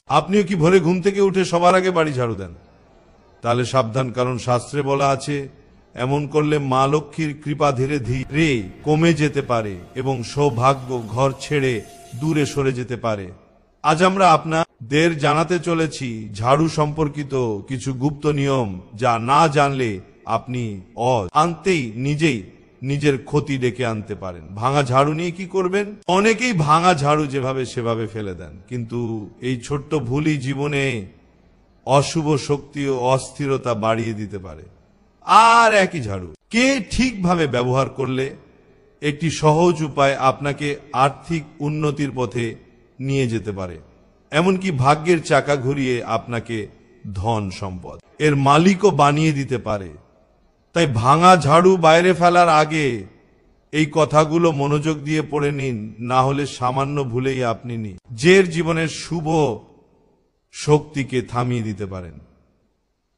আপনিও কি ভোরে ঘুম থেকে উঠে সবার আগে বাড়ি ঝাড়ু দেন? তাহলে সাবধান, কারণ শাস্ত্রে বলা আছে এমন করলে মা লক্ষ্মীর কৃপা ধীরে ধীরে কমে যেতে পারে এবং সৌভাগ্য ঘর ছেড়ে দূরে সরে যেতে পারে। আজ আমরা আপনাদের জানাতে চলেছি ঝাড়ু সম্পর্কিত কিছু গুপ্ত নিয়ম, যা না জানলে আপনি আনতেই নিজের ক্ষতি ডেকে আনতে পারেন। ভাঙা ঝাড়ু নিয়ে কি করবেন? অনেকেই ভাঙা ঝাড়ু যেভাবে সেভাবে ফেলে দেন, কিন্তু এই ছোট্ট ভুলই জীবনে অশুভ শক্তি ও অস্থিরতা বাড়িয়ে দিতে পারে। আর একই ঝাড়ু কে ঠিকভাবে ব্যবহার করলে একটি সহজ উপায় আপনাকে আর্থিক উন্নতির পথে নিয়ে যেতে পারে, এমনকি ভাগ্যের চাকা ঘুরিয়ে আপনাকে ধন সম্পদ এর মালিকও বানিয়ে দিতে পারে। তাই ভাঙা ঝাড়ু বাইরে ফেলার আগে এই কথাগুলো মনোযোগ দিয়ে পড়ে নিন, না হলে সামান্য ভুলেই আপনি নিজের জীবনের শুভ শক্তিকে থামিয়ে দিতে পারেন।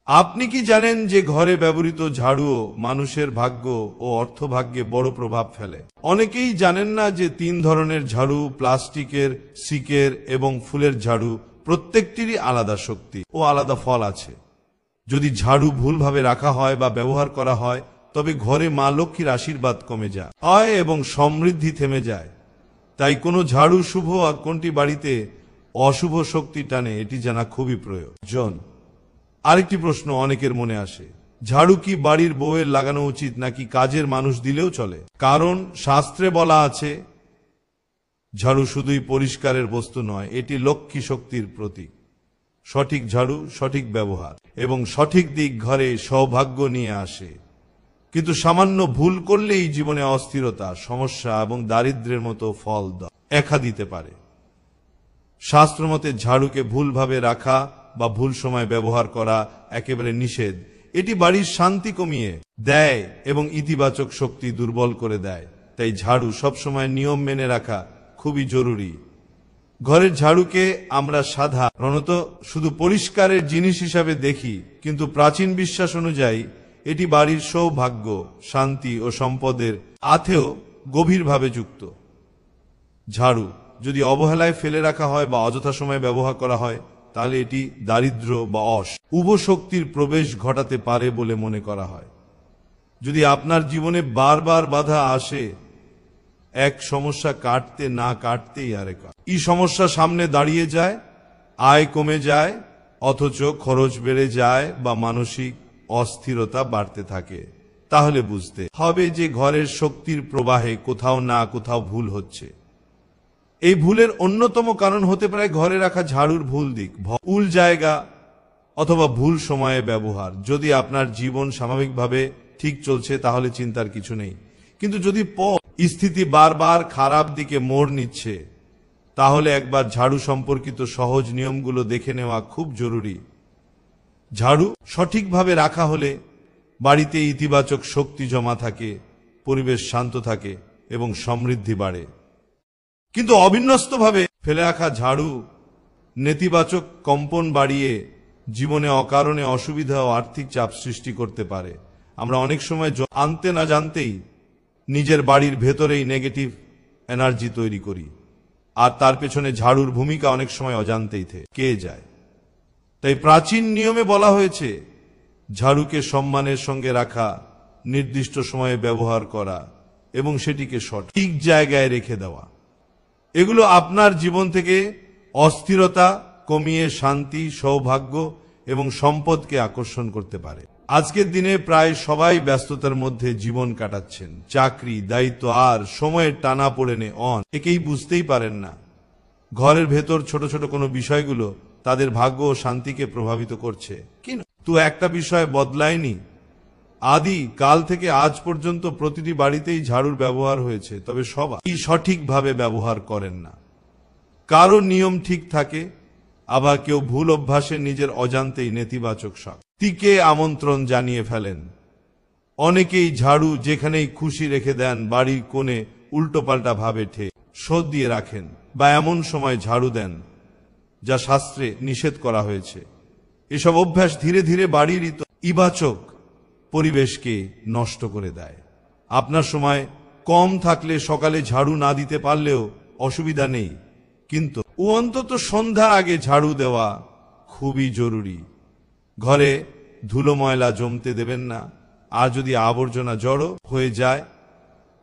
আপনি কি জানেন যে ঘরে ব্যবহৃত ঝাড়ুও মানুষের ভাগ্য ও অর্থভাগ্যে বড় প্রভাব ফেলে? অনেকেই জানেন না যে 3 ধরনের ঝাড়ু, প্লাস্টিকের, সিকের এবং ফুলের ঝাড়ু, প্রত্যেকটিরই আলাদা শক্তি ও আলাদা ফল আছে। যদি ঝাড়ু ভুলভাবে রাখা হয় বা ব্যবহার করা হয়, তবে ঘরে মা লক্ষ্মীর আশীর্বাদ কমে যায় এবং সমৃদ্ধি থেমে যায়। তাই কোনো ঝাড়ু শুভ আর কোনটি বাড়িতে অশুভ শক্তি টানে, এটি জানা খুবই প্রয়োজন। আরেকটি প্রশ্ন অনেকের মনে আসে, ঝাড়ু কি বাড়ির বউয়ের লাগানো উচিত নাকি কাজের মানুষ দিলেও চলে? কারণ শাস্ত্রে বলা আছে ঝাড়ু শুধুই পরিষ্কারের বস্তু নয়, এটি লক্ষ্মী শক্তির প্রতীক। সঠিক ঝাড়ু, সঠিক ব্যবহার এবং সঠিক দিক ঘরে সৌভাগ্য নিয়ে আসে। কিন্তু সামান্য ভুল করলেই জীবনে অস্থিরতা, সমস্যা এবং দারিদ্র্যের মতো ফল দেখা দিতে পারে। শাস্ত্রমতে ঝাড়ুকে ভুলভাবে রাখা বা ভুল সময় ব্যবহার করা একেবারে নিষেধ। এটি বাড়ির শান্তি কমিয়ে দেয় এবং ইতিবাচক শক্তি দুর্বল করে দেয়। তাই ঝাড়ু সবসময় নিয়ম মেনে রাখা খুবই জরুরি। ঘরের ঝাড়ুকে আমরা সাধারণত শুধু পরিষ্কারের জিনিস হিসাবে দেখি, কিন্তু প্রাচীন বিশ্বাস অনুযায়ী এটি বাড়ির সৌভাগ্য, শান্তি ও সম্পদের সাথেও গভীরভাবে যুক্ত। ঝাড়ু যদি অবহেলায় ফেলে রাখা হয় বা অযথা সময়ে ব্যবহার করা হয়, তাহলে এটি দারিদ্র্য বা অশুভ শক্তির প্রবেশ ঘটাতে পারে বলে মনে করা হয়। যদি আপনার জীবনে বারবার বাধা আসে, এক সমস্যা কাটতে না কাটতেই আরেক এই সমস্যা সামনে দাঁড়িয়ে যায়, আয় কমে যায়, অথচ খরচ বেড়ে যায় বা মানসিক অস্থিরতা বাড়তে থাকে, তাহলে বুঝতে হবে যে ঘরের শক্তির প্রবাহে কোথাও না কোথাও ভুল হচ্ছে। এই ভুলের অন্যতম কারণ হতে পারে ঘরে রাখা ঝাড়ুর ভুল দিক, ভুল জায়গা অথবা ভুল সময়ে ব্যবহার। যদি আপনার জীবন স্বাভাবিকভাবে ঠিক চলছে, তাহলে চিন্তার কিছু নেই। কিন্তু যদি স্থিতি বারবার খারাপ দিকে মোড় নিচ্ছে, তাহলে একবার ঝাড়ু সম্পর্কিত সহজ নিয়মগুলো দেখে নেওয়া খুব জরুরি। ঝাড়ু সঠিকভাবে রাখা হলে বাড়িতে ইতিবাচক শক্তি জমা থাকে, পরিবেশ শান্ত থাকে এবং সমৃদ্ধি বাড়ে। কিন্তু অবিন্যস্তভাবে ফেলে রাখা ঝাড়ু নেতিবাচক কম্পন বাড়িয়ে জীবনে অকারণে অসুবিধা ও আর্থিক চাপ সৃষ্টি করতে পারে। আমরা অনেক সময় আনতে না জানতেই নিজের বাড়ির ভেতরেই নেগেটিভ এনার্জি তৈরি করি, আর তার পেছনে ঝাড়ুর ভূমিকা অনেক সময় অজান্তেই থেকে যায়। তাই প্রাচীন নিয়মে বলা হয়েছে ঝাড়ুকে সম্মানের সঙ্গে রাখা, নির্দিষ্ট সময়ে ব্যবহার করা এবং সেটিকে সঠিক জায়গায় রেখে দেওয়া। এগুলো আপনার জীবন থেকে অস্থিরতা কমিয়ে শান্তি, সৌভাগ্য এবং সম্পদকে আকর্ষণ করতে পারে। আজকের দিনে প্রায় সবাই ব্যস্ততার মধ্যে জীবন কাটাচ্ছেন, চাকরি, দায়িত্ব আর সময়ের টানাপোড়েনে একেই বুঝতেই পারেন না ঘরের ভেতর ছোট ছোট কোনো বিষয়গুলো তাদের ভাগ্য ও শান্তিকে প্রভাবিত করছে। কিন্তু একটা বিষয় বদলায়নি, আদি কাল থেকে আজ পর্যন্ত প্রতিটি বাড়িতেই ঝাড়ুর ব্যবহার হয়েছে, তবে সবাই সঠিকভাবে ব্যবহার করেন না। কারো নিয়ম ঠিক থাকে, আবার কেউ ভুল অভ্যাসে নিজের অজান্তেই নেতিবাচক শক্তিকে আমন্ত্রণ জানিয়ে ফেলেন। অনেকেই ঝাড়ু যেখানেই খুশি রেখে দেন, বাড়ির কোণে উল্টোপাল্টা ভাবে শোধ দিয়ে রাখেন বা এমন সময় ঝাড়ু দেন যা শাস্ত্রে নিষেধ করা হয়েছে। এসব অভ্যাস ধীরে ধীরে বাড়ির ইতিবাচক পরিবেশকে নষ্ট করে দেয়। আপনার সময় কম থাকলে সকালে ঝাড়ু না দিতে পারলেও অসুবিধা নেই, কিন্তু অন্তত সন্ধ্যার আগে ঝাড়ু দেওয়া খুবই জরুরি। ঘরে ধুলো ময়লা জমতে দেবেন না। আর যদি আবর্জনা জড়ো হয়ে যায়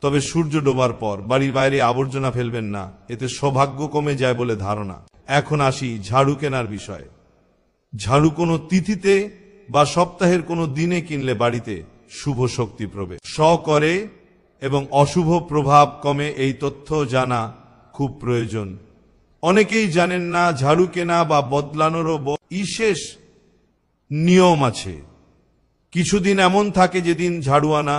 তবে সূর্য ডোবার পর বাড়ির বাইরে আবর্জনা ফেলবেন না, এতে সৌভাগ্য কমে যায় বলে ধারণা। এখন আসি ঝাড়ু কেনার বিষয়ে। ঝাড়ু কোনো তিথিতে বা সপ্তাহের কোনো দিনে কিনলে বাড়িতে শুভ শক্তি প্রবেশ করে এবং অশুভ প্রভাব কমে, এই তথ্য জানা খুব প্রয়োজন। অনেকেই জানেন না ঝাড়ু কেনা বা বদলানোরও বিশেষ নিয়ম আছে। কিছুদিন এমন থাকে যেদিন ঝাড়ু আনা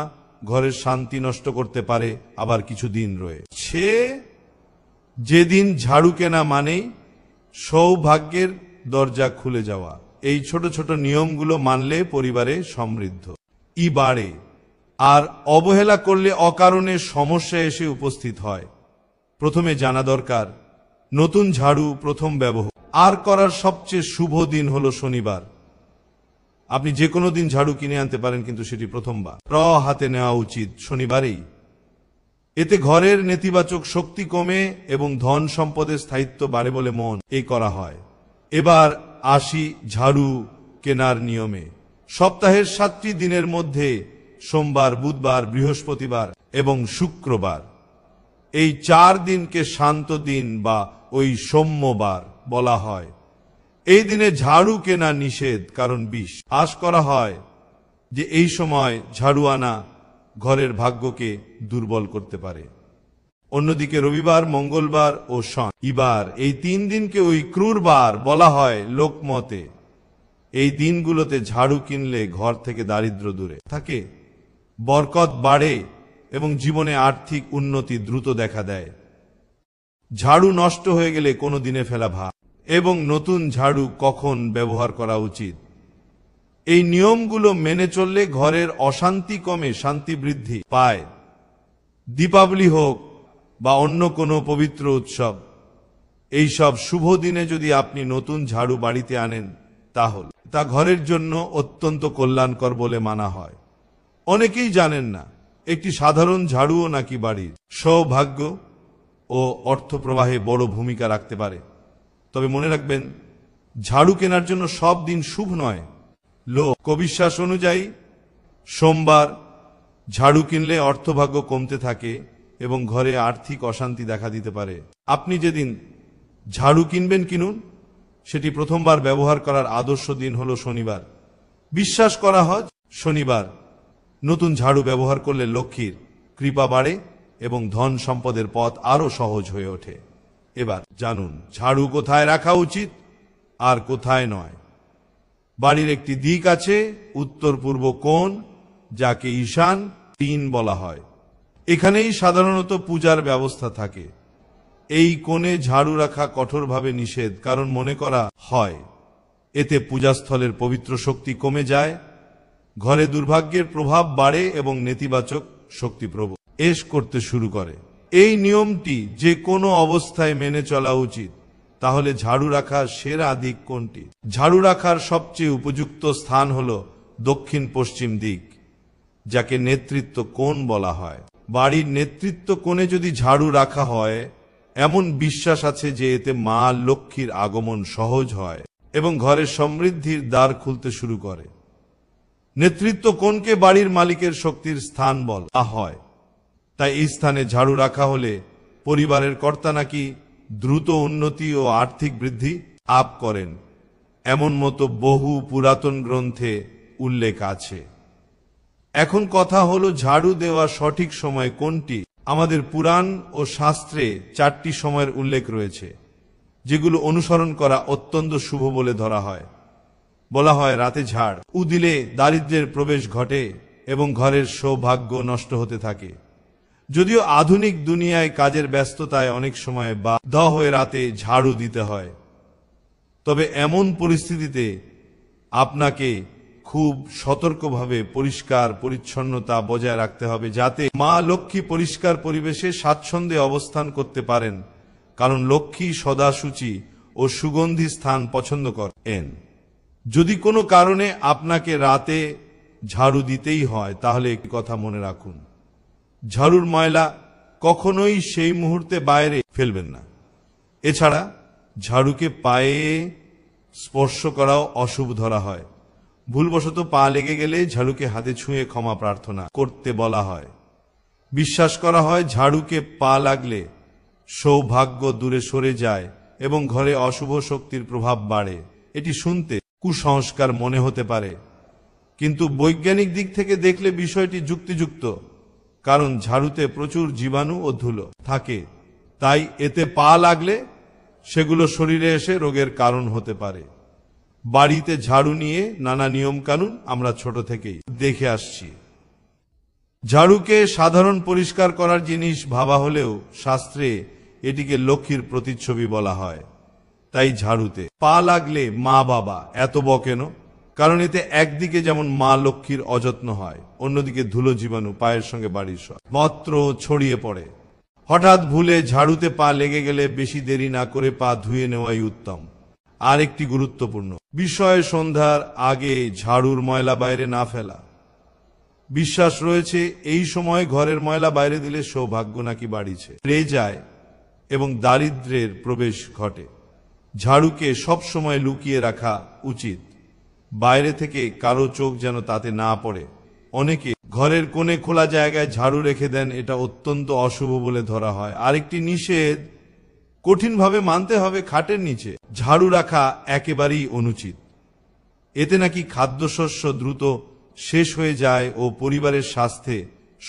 ঘরের শান্তি নষ্ট করতে পারে, আবার কিছু দিন রয়েছে যেদিন ঝাড়ু কেনা মানেই সৌভাগ্যের দরজা খুলে যাওয়া। এই ছোট ছোট নিয়মগুলো মানলে পরিবারে সমৃদ্ধি বাড়ে, আর অবহেলা করলে অকারণে সমস্যা এসে উপস্থিত হয়। প্রথমে জানা দরকার নতুন ঝাড়ু প্রথম ব্যবহার করার সবচেয়ে শুভ দিন হলো শনিবার। আপনি যে কোনো দিন ঝাড়ু কিনে আনতে পারেন, কিন্তু সেটি প্রথমবার হাতে নেওয়া উচিত শনিবারেই। এতে ঘরের নেতিবাচক শক্তি কমে এবং ধন সম্পদের স্থায়িত্ব বাড়ে বলে এই করা হয়। এবার আসি ঝাড়ু কেনার নিয়মে। সপ্তাহের 7টি দিনের মধ্যে সোমবার, বুধবার, বৃহস্পতিবার এবং শুক্রবার, এই 4 দিনকে শান্ত দিন বা ওই সোমবার বলা হয়। এই দিনে ঝাড়ু কেনা নিষেধ, কারণ বিশ্বাস করা হয় যে এই সময় ঝাড়ু আনা ঘরের ভাগ্যকে দুর্বল করতে পারে। অন্যদিকে রবিবার, মঙ্গলবার ও শনিবার, এই 3 দিনকে ওই ক্রুরবার বলা হয় লোকমতে। এই দিনগুলোতে ঝাড়ু কিনলে ঘর থেকে দারিদ্র দূরে থাকে, বরকত বাড়ে এবং জীবনে আর্থিক উন্নতি দ্রুত দেখা দেয়। ঝাড়ু নষ্ট হয়ে গেলে কোনো দিনে ফেলা ভালো এবং নতুন ঝাড়ু কখন ব্যবহার করা উচিত, এই নিয়মগুলো মেনে চললে ঘরের অশান্তি কমে, শান্তি বৃদ্ধি পায়। দীপাবলি হোক বা অন্য কোনো পবিত্র উৎসব, এই সব শুভ দিনে যদি আপনি নতুন ঝাড়ু বাড়িতে আনেন তাহলে তা ঘরের জন্য অত্যন্ত কল্যাণকর বলে মানা হয়। অনেকেই জানেন না একটি সাধারণ ঝাড়ুও নাকি বাড়ির সৌভাগ্য ও অর্থ প্রবাহে বড় ভূমিকা রাখতে পারে। তবে মনে রাখবেন, ঝাড়ু কেনার জন্য সব দিন শুভ নয়। লোকবিশ্বাস অনুযায়ী সোমবার ঝাড়ু কিনলে অর্থভাগ্য কমতে থাকে এবং ঘরে আর্থিক অশান্তি দেখা দিতে পারে। আপনি যেদিন ঝাড়ু কিনবেন কিনুন, সেটি প্রথমবার ব্যবহার করার আদর্শ দিন হলো শনিবার। বিশ্বাস করা হয় শনিবার নতুন ঝাড়ু ব্যবহার করলে লক্ষ্মীর কৃপা বাড়ে এবং ধন সম্পদের পথ আরো সহজ হয়ে ওঠে। এবার জানুন ঝাড়ু কোথায় রাখা উচিত আর কোথায় নয়। বাড়ির একটি দিক আছে, উত্তর পূর্ব কোণ, যাকে ঈশান তিন বলা হয়। এখানেই সাধারণত পূজার ব্যবস্থা থাকে। এই কোণে ঝাড়ু রাখা কঠোরভাবে নিষেধ, কারণ মনে করা হয় এতে পূজাস্থলের পবিত্র শক্তি কমে যায়, ঘরে দুর্ভাগ্যের প্রভাব বাড়ে এবং নেতিবাচক শক্তি প্রবেশ করতে শুরু করে। এই নিয়মটি যে কোনো অবস্থায় মেনে চলা উচিত। তাহলে ঝাড়ু রাখার সেরা দিক কোনটি? ঝাড়ু রাখার সবচেয়ে উপযুক্ত স্থান হল দক্ষিণ পশ্চিম দিক, যাকে নেতৃত্ব কোণ বলা হয়। বাড়ির নেতৃত্ব কোণে যদি ঝাড়ু রাখা হয়, এমন বিশ্বাস আছে যে এতে মা লক্ষ্মীর আগমন সহজ হয় এবং ঘরের সমৃদ্ধির দ্বার খুলতে শুরু করে। নেতৃত্ব কোণকে বাড়ির মালিকের শক্তির স্থান বলা হয়। তাই এই স্থানে ঝাড়ু রাখা হলে পরিবারের কর্তা নাকি দ্রুত উন্নতি ও আর্থিক বৃদ্ধি লাভ করেন, এমন মতো বহু পুরাতন গ্রন্থে উল্লেখ আছে। এখন কথা হলো ঝাড়ু দেওয়া সঠিক সময় কোনটি? আমাদের পুরাণ ও শাস্ত্রে 4টি সময়ের উল্লেখ রয়েছে, যেগুলো অনুসরণ করা অত্যন্ত শুভ বলে ধরা হয়। বলা হয় রাতে ঝাড়ু দিলে দারিদ্র্যের প্রবেশ ঘটে এবং ঘরের সৌভাগ্য নষ্ট হতে থাকে। যদিও আধুনিক দুনিয়ায় কাজের ব্যস্ততায় অনেক সময় বাধ্য হয়ে রাতে ঝাড়ু দিতে হয়, তবে এমন পরিস্থিতিতে আপনাকে খুব সতর্কভাবে পরিষ্কার পরিচ্ছন্নতা বজায় রাখতে হবে, যাতে মা লক্ষ্মী পরিষ্কার পরিবেশে স্বাচ্ছন্দ্যে অবস্থান করতে পারেন, কারণ লক্ষ্মী সদাসুচি ও সুগন্ধি স্থান পছন্দ করেন। যদি কোনো কারণে আপনাকে রাতে ঝাড়ু দিতেই হয়, তাহলে একটি কথা মনে রাখুন, ঝাড়ুর ময়লা কখনোই সেই মুহূর্তে বাইরে ফেলবেন না। এছাড়া ঝাড়ুকে পায়ে স্পর্শ করাও অশুভ ধরা হয়। ভুলবশত পা লেগে গেলে ঝাড়ুকে হাতে ছুঁয়ে ক্ষমা প্রার্থনা করতে বলা হয়। বিশ্বাস করা হয় ঝাড়ুকে পা লাগলে সৌভাগ্য দূরে সরে যায় এবং ঘরে অশুভ শক্তির প্রভাব বাড়ে। এটি শুনতে কুসংস্কার মনে হতে পারে, কিন্তু বৈজ্ঞানিক দিক থেকে দেখলে বিষয়টি যুক্তিযুক্ত, কারণ ঝাড়ুতে প্রচুর জীবাণু ও ধুলো থাকে, তাই এতে পা লাগলে সেগুলো শরীরে এসে রোগের কারণ হতে পারে। বাড়িতে ঝাড়ু নিয়ে নানা নিয়ম কানুন আমরা ছোট থেকেই দেখে আসছি। ঝাড়ুকে সাধারণ পরিষ্কার করার জিনিস ভাবা হলেও শাস্ত্রে এটিকে লক্ষ্মীর প্রতিচ্ছবি বলা হয়। তাই ঝাড়ুতে পা লাগলে মা বাবা এত বকেন, কারণ এতে একদিকে যেমন মা লক্ষ্মীর অযত্ন হয়, অন্যদিকে ধুলো জীবাণু পায়ের সঙ্গে বাড়ির মত্র ছড়িয়ে পড়ে। হঠাৎ ভুলে ঝাড়ুতে পা লেগে গেলে বেশি দেরি না করে পা ধুয়ে নেওয়াই উত্তম। আর একটি গুরুত্বপূর্ণ বিষয়, সন্ধ্যার আগে ঝাড়ুর ময়লা বাইরে না ফেলা। বিশ্বাস রয়েছে এই সময় ঘরের ময়লা বাইরে দিলে সৌভাগ্য নাকি বাড়িছে বেড়ে যায় এবং দারিদ্র্যের প্রবেশ ঘটে। ঝাড়ুকে সব সময় লুকিয়ে রাখা উচিত, বাইরে থেকে কারো চোখ যেন তাতে না পড়ে। অনেকে ঘরের কোণে খোলা জায়গায় ঝাড়ু রেখে দেন, এটা অত্যন্ত অশুভ বলে ধরা হয়। আরেকটি নিষেধ কঠিনভাবে মানতে হবে, খাটের নিচে ঝাড়ু রাখা একেবারেই অনুচিত। এতে নাকি খাদ্যশস্য দ্রুত শেষ হয়ে যায় ও পরিবারের স্বাস্থ্যে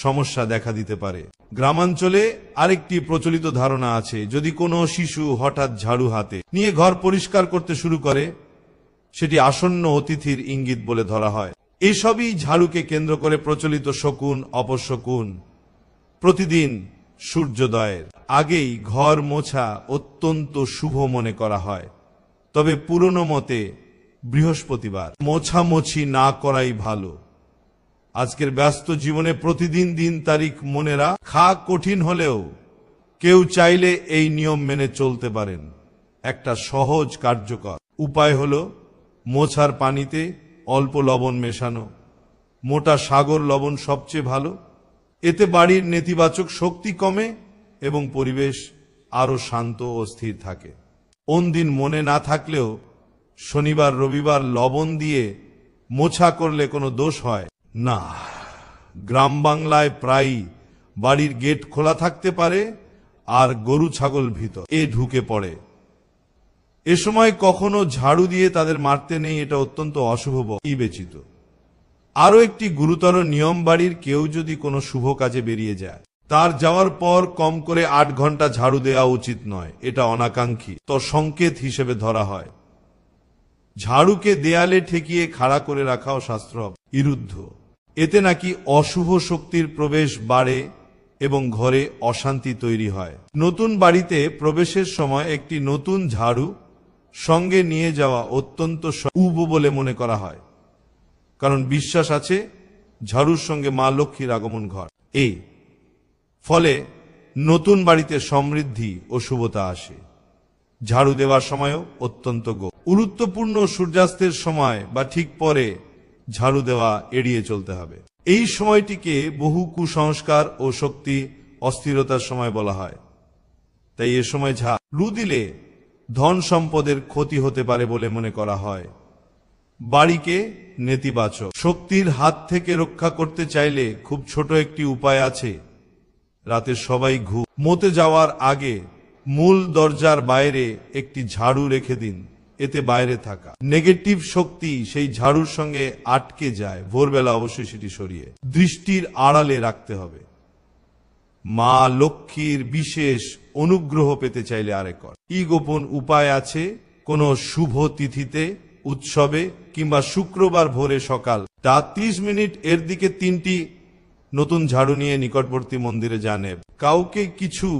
সমস্যা দেখা দিতে পারে। গ্রামাঞ্চলে আরেকটি প্রচলিত ধারণা আছে, যদি কোনো শিশু হঠাৎ ঝাড়ু হাতে নিয়ে ঘর পরিষ্কার করতে শুরু করে, সেটি আসন্ন অতিথির ইঙ্গিত বলে ধরা হয়। এসবই ঝাড়ুকে কেন্দ্র করে প্রচলিত শকুন অপশকুন। প্রতিদিন সূর্যোদয়ের আগেই ঘর মোছা অত্যন্ত শুভ মনে করা হয়, তবে পুরনো মতে বৃহস্পতিবার মোছামুছি না করাই ভালো। আজকের ব্যস্ত জীবনে প্রতিদিন দিন তারিখ মনে রাখা কঠিন হলেও কেউ চাইলে এই নিয়ম মেনে চলতে পারেন। একটা সহজ কার্যকর উপায় হলো মোছার পানিতে অল্প লবণ মেশানো। মোটা সাগর লবণ সবচেয়ে ভালো, এতে বাড়ির নেতিবাচক শক্তি কমে এবং পরিবেশ আরো শান্ত ও স্থির থাকে। অন্যদিন মনে না থাকলেও শনিবার রবিবার লবণ দিয়ে মোছা করলে কোনো দোষ হয় না। গ্রাম বাংলায় প্রায়ই বাড়ির গেট খোলা থাকতে পারে আর গরু ছাগল ভিতর ঢুকে পড়ে। এ সময় কখনো ঝাড়ু দিয়ে তাদের মারতে নেই, এটা অত্যন্ত অশুভ বিবেচিত। আরো একটি গুরুতর নিয়ম, বাড়ির কেউ যদি কোনো শুভ কাজে বেরিয়ে যায়, তার যাওয়ার পর কম করে 8 ঘন্টা ঝাড়ু দেওয়া উচিত নয়। এটা অনাকাঙ্ক্ষী সংকেত হিসেবে ধরা হয়। ঝাড়ুকে দেয়ালে ঠেকিয়ে খাড়া করে রাখাও শাস্ত্র বিরুদ্ধ। এতে নাকি অশুভ শক্তির প্রবেশ বাড়ে এবং ঘরে অশান্তি তৈরি হয়। নতুন বাড়িতে প্রবেশের সময় একটি নতুন ঝাড়ু সঙ্গে নিয়ে যাওয়া অত্যন্ত শুভ বলে মনে করা হয়, কারণ বিশ্বাস আছে ঝাড়ুর সঙ্গে মা লক্ষ্মীর আগমন ঘটে। ফলে নতুন বাড়িতে সমৃদ্ধি ও শুভতা আসে। ঝাড়ু দেওয়ার সময়ও অত্যন্ত গুরুত্বপূর্ণ। সূর্যাস্তের সময় বা ঠিক পরে ঝাড়ু দেওয়া এড়িয়ে চলতে হবে। এই সময়টিকে বহু কুসংস্কার ও শক্তি অস্থিরতার সময় বলা হয়, তাই এ সময় ঝাড়ু দিলে ধন সম্পদের ক্ষতি হতে পারে বলে মনে করা হয়। বাড়িকে নেতিবাচক শক্তির হাত থেকে রক্ষা করতে চাইলে খুব ছোট একটি উপায় আছে। রাতে সবাই ঘুমোতে যাওয়ার আগে মূল দরজার বাইরে একটি ঝাড়ু রেখে দিন। এতে বাইরে থাকা নেগেটিভ শক্তি সেই ঝাড়ুর সঙ্গে আটকে যায়। ভোরবেলা অবশ্যই সেটি সরিয়ে দৃষ্টির আড়ালে রাখতে হবে। মা লক্ষ্মীর বিশেষ অনুগ্রহ পেতে চাইলে আরেক গোপন উপায় আছে। কোন শুভ তিথিতে, উৎসবে কিংবা শুক্রবার ভোরে সকাল 30 মিনিট এর দিকে 3টি নতুন ঝাড়ু নিয়ে নিকটবর্তী মন্দিরে যান। কাউকে কিছু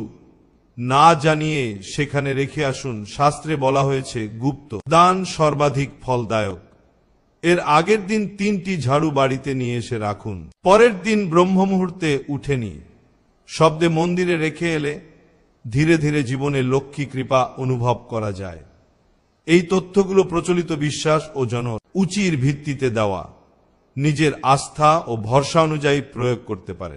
না জানিয়ে সেখানে রেখে আসুন। শাস্ত্রে বলা হয়েছে গুপ্ত দান সর্বাধিক ফলদায়ক। এর আগের দিন 3টি ঝাড়ু বাড়িতে নিয়ে এসে রাখুন। পরের দিন ব্রহ্ম মুহূর্তে উঠে নিয়ে শব্দে মন্দিরে রেখে এলে ধীরে ধীরে জীবনে লক্ষ্মী কৃপা অনুভব করা যায়। এই তথ্যগুলো প্রচলিত বিশ্বাস ও জনরুচির ভিত্তিতে দেওয়া। নিজের আস্থা ও ভরসা অনুযায়ী প্রয়োগ করতে পারে।